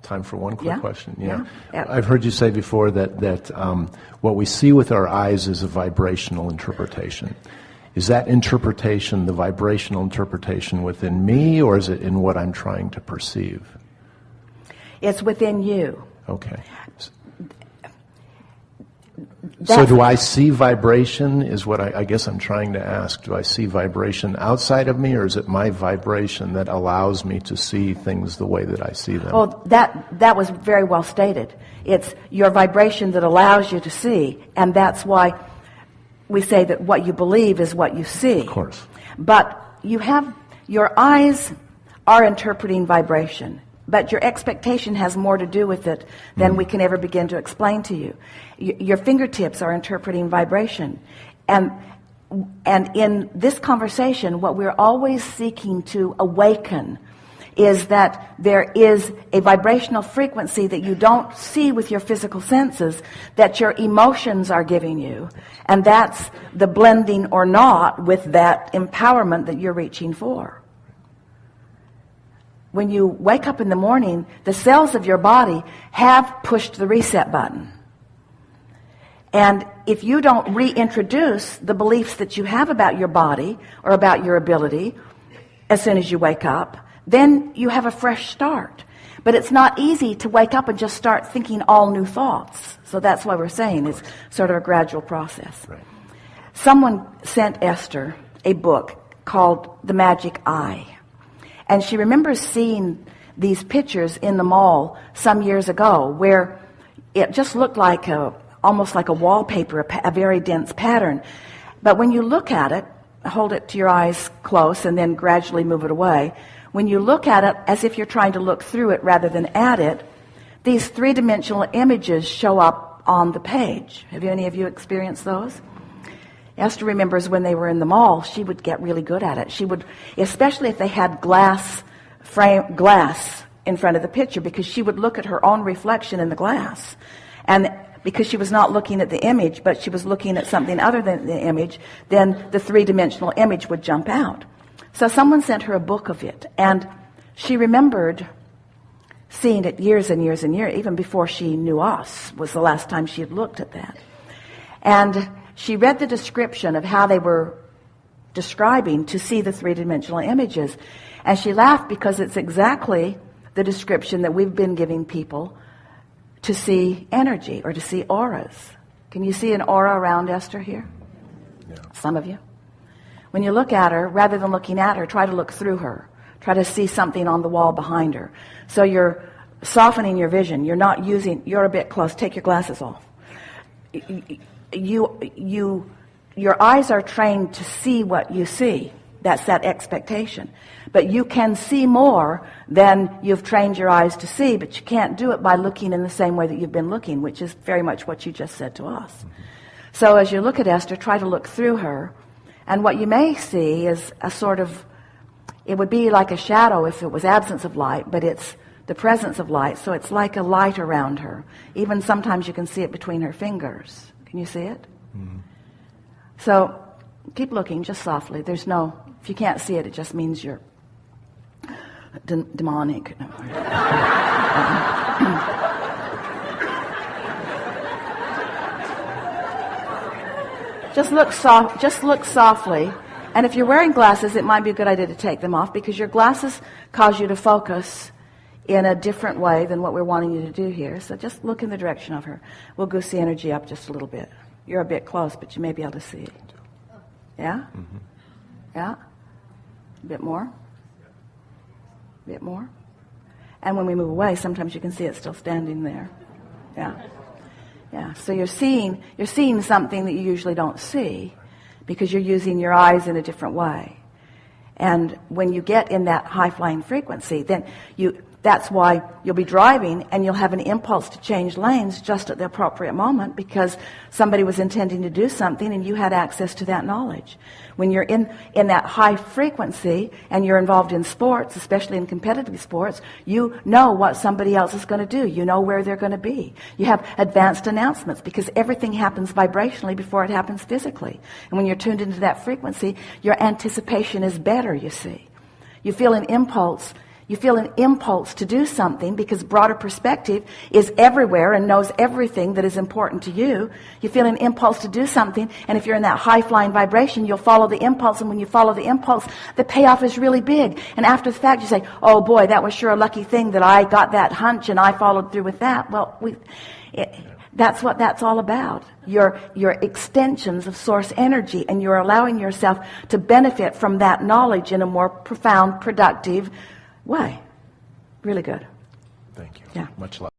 Time for one quick question. Yeah. I've heard you say before that what we see with our eyes is a vibrational interpretation. Is that interpretation, the vibrational interpretation, within me, or is it in what I'm trying to perceive? It's within you. Okay. So do I see vibration, is what I guess I'm trying to ask. Do I see vibration outside of me, or is it my vibration that allows me to see things the way that I see them? Well, that was very well stated. It's your vibration that allows you to see, and that's why we say that what you believe is what you see. Of course. But your eyes are interpreting vibration. But your expectation has more to do with it than we can ever begin to explain to you. Your fingertips are interpreting vibration. And in this conversation, what we're always seeking to awaken is that there is a vibrational frequency that you don't see with your physical senses, that your emotions are giving you. And that's the blending or not with that empowerment that you're reaching for. When you wake up in the morning, the cells of your body have pushed the reset button. And if you don't reintroduce the beliefs that you have about your body or about your ability as soon as you wake up, then you have a fresh start. But it's not easy to wake up and just start thinking all new thoughts. So that's why we're saying it's sort of a gradual process. Right. Someone sent Esther a book called The Magic Eye. And she remembers seeing these pictures in the mall some years ago where it just looked like almost like a wallpaper, a very dense pattern. But when you look at it, hold it to your eyes close and then gradually move it away. When you look at it as if you're trying to look through it rather than at it, these three-dimensional images show up on the page. Have any of you experienced those? Esther remembers when they were in the mall, she would get really good at it. She would, especially if they had glass in front of the picture, because she would look at her own reflection in the glass. And because she was not looking at the image, but she was looking at something other than the image, then the three-dimensional image would jump out. So someone sent her a book of it, and she remembered seeing it years and years and years, even before she knew us, was the last time she had looked at that. And she read the description of how they were describing to see the three-dimensional images. And she laughed because it's exactly the description that we've been giving people to see energy or to see auras. Can you see an aura around Esther here? Yeah. Some of you. When you look at her, rather than looking at her, try to look through her. Try to see something on the wall behind her. So you're softening your vision. You're a bit close. Take your glasses off. Your eyes are trained to see what you see. That's that expectation. But you can see more than you've trained your eyes to see, but you can't do it by looking in the same way that you've been looking, which is very much what you just said to us. Mm-hmm. So as you look at Esther, try to look through her, and what you may see is a sort of, it would be like a shadow if it was absence of light, but it's the presence of light, so it's like a light around her. Even sometimes you can see it between her fingers. Can you see it? Mm-hmm. So keep looking just softly. If you can't see it, it just means you're demonic. Just look softly. And if you're wearing glasses, it might be a good idea to take them off, because your glasses cause you to focus in a different way than what we're wanting you to do here. So just look in the direction of her. We'll goose the energy up just a little bit. You're a bit close, but you may be able to see it. Yeah? Mm-hmm. Yeah? A bit more? A bit more? And when we move away, sometimes you can see it still standing there. Yeah. Yeah. So you're seeing something that you usually don't see, because you're using your eyes in a different way. And when you get in that high-flying frequency, then that's why you'll be driving and you'll have an impulse to change lanes just at the appropriate moment, because somebody was intending to do something and you had access to that knowledge. When you're in that high frequency and you're involved in sports, especially in competitive sports, you know what somebody else is going to do. You know where they're going to be. You have advanced announcements, because everything happens vibrationally before it happens physically. And when you're tuned into that frequency, your anticipation is better, you see. You feel an impulse You feel an impulse to do something because broader perspective is everywhere and knows everything that is important to you. You feel an impulse to do something, and if you're in that high-flying vibration, you'll follow the impulse, and when you follow the impulse, the payoff is really big. And after the fact, you say, oh boy, that was sure a lucky thing that I got that hunch and I followed through with that. Well, that's what that's all about. Your extensions of source energy, and you're allowing yourself to benefit from that knowledge in a more profound, productive way. Really good. Thank you. Yeah. Much love.